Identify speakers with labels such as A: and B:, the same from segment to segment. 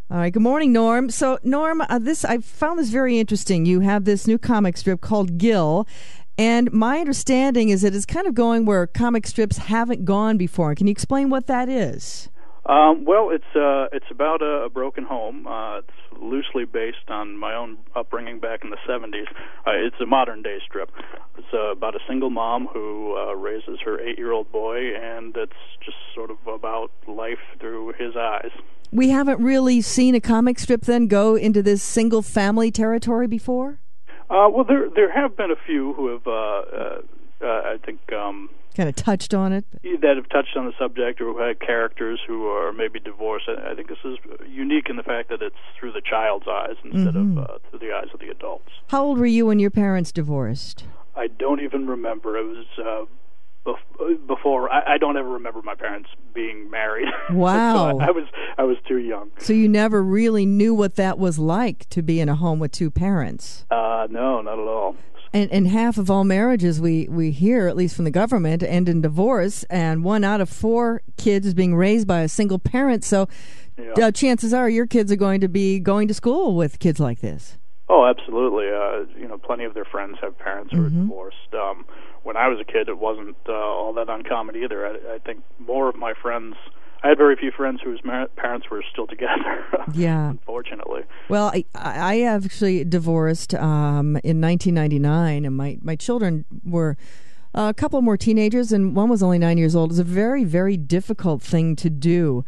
A: All right. Good morning, Norm. So, Norm, I found this very interesting. You have this new comic strip called GIL, and my understanding is that it's kind of going where comic strips haven't gone before. Can you explain what that is?
B: Well, it's about a broken home. It's loosely based on my own upbringing back in the 70s. It's a modern-day strip. It's about a single mom who raises her 8-year-old boy, and it's just sort of about life through his eyes.
A: We haven't really seen a comic strip then go into this single-family territory before?
B: Well, there have been a few who have, I think...
A: kind of touched on it?
B: That have touched on the subject or who had characters who are maybe divorced. I think this is unique in the fact that it's through the child's eyes instead of through the eyes of the adults.
A: How old were you when your parents divorced?
B: I don't even remember. It was before. I don't ever remember my parents being married.
A: Wow.
B: So I was too young.
A: So you never really knew what that was like to be in a home with two parents?
B: No, not at all.
A: And half of all marriages we hear, at least from the government, end in divorce, and 1 out of 4 kids is being raised by a single parent. So chances are your kids are going to be going to school with kids like this.
B: Oh, absolutely. Plenty of their friends have parents who are divorced. When I was a kid, it wasn't all that uncommon either. I think more of my friends... I had very few friends whose parents were still together, unfortunately.
A: Well, I actually divorced in 1999, and my children were a couple more teenagers, and one was only 9 years old. It was a very, very difficult thing to do.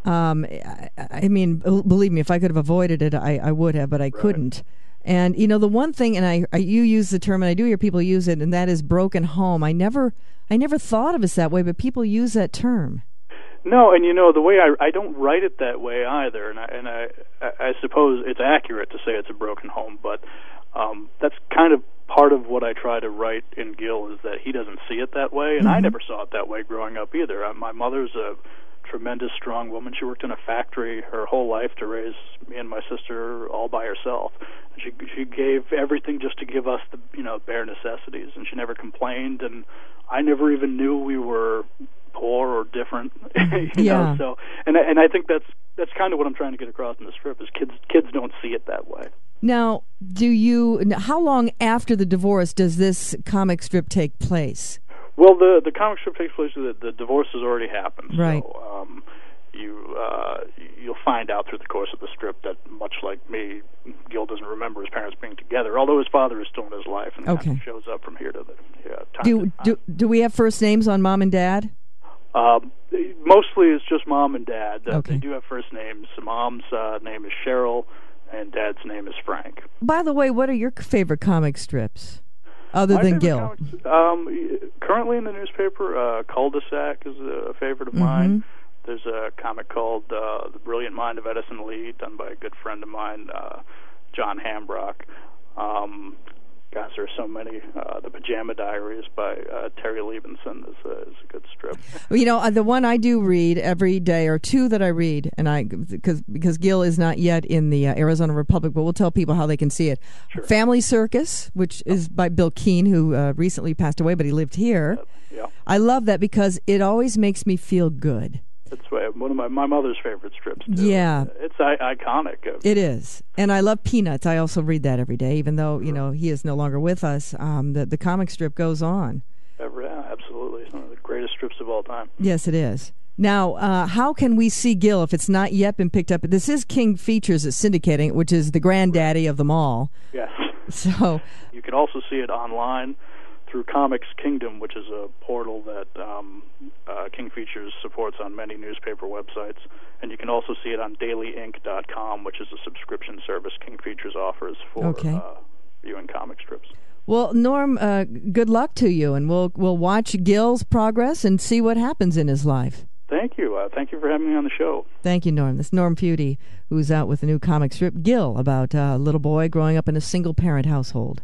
A: I mean, believe me, if I could have avoided it, I would have, but I couldn't. And, the one thing, and you use the term, and I do hear people use it, and that is broken home. I never thought of us that way, but people use that term.
B: No, and the way I don't write it that way either, and I suppose it's accurate to say it's a broken home, but that's kind of part of what I try to write in GIL is that he doesn't see it that way, and I never saw it that way growing up either. My mother's a tremendous, strong woman. She worked in a factory her whole life to raise me and my sister all by herself. She gave everything just to give us the bare necessities, and she never complained, and I never even knew we were poor or different, know. So, and I think that's kind of what I'm trying to get across in the strip is kids don't see it that way.
A: Now, how long after the divorce does this comic strip take place?
B: Well, the comic strip takes place. The divorce has already happened,
A: right?
B: So you'll find out through the course of the strip that, much like me, Gil doesn't remember his parents being together, although his father is still in his life and kind of shows up from here to the time.
A: Do we have first names on mom and dad?
B: Mostly it's just mom and dad.
A: Okay.
B: They do have first names. Mom's name is Cheryl, and dad's name is Frank.
A: By the way, what are your favorite comic strips, other than GIL?
B: Currently in the newspaper, Cul-de-sac is a favorite of mine. There's a comic called The Brilliant Mind of Edison Lee, done by a good friend of mine, John Hambrock. Gosh, there's so many. The Pajama Diaries by Terry Levinson is a good strip.
A: Well, the one I do read every day, or two that I read, and because GIL is not yet in the Arizona Republic, but we'll tell people how they can see it. Sure. Family Circus, which is by Bill Keane, who recently passed away, but he lived here.
B: Yeah.
A: I love that because it always makes me feel good.
B: That's one of my mother's favorite strips, too.
A: Yeah.
B: It's iconic.
A: It is. And I love Peanuts. I also read that every day, even though, he is no longer with us. The comic strip goes on.
B: Yeah, absolutely. It's one of the greatest strips of all time.
A: Yes, it is. Now, how can we see GIL if it's not yet been picked up? This is King Features that's syndicating it, which is the granddaddy of them all.
B: Yes.
A: So
B: you can also see it online through Comics Kingdom, which is a portal that King Features supports on many newspaper websites. And you can also see it on dailyinc.com, which is a subscription service King Features offers for viewing comic strips.
A: Well, Norm, good luck to you, and we'll watch Gil's progress and see what happens in his life.
B: Thank you. Thank you for having me on the show.
A: Thank you, Norm. This is Norm Feuti, who's out with a new comic strip, GIL, about a little boy growing up in a single-parent household.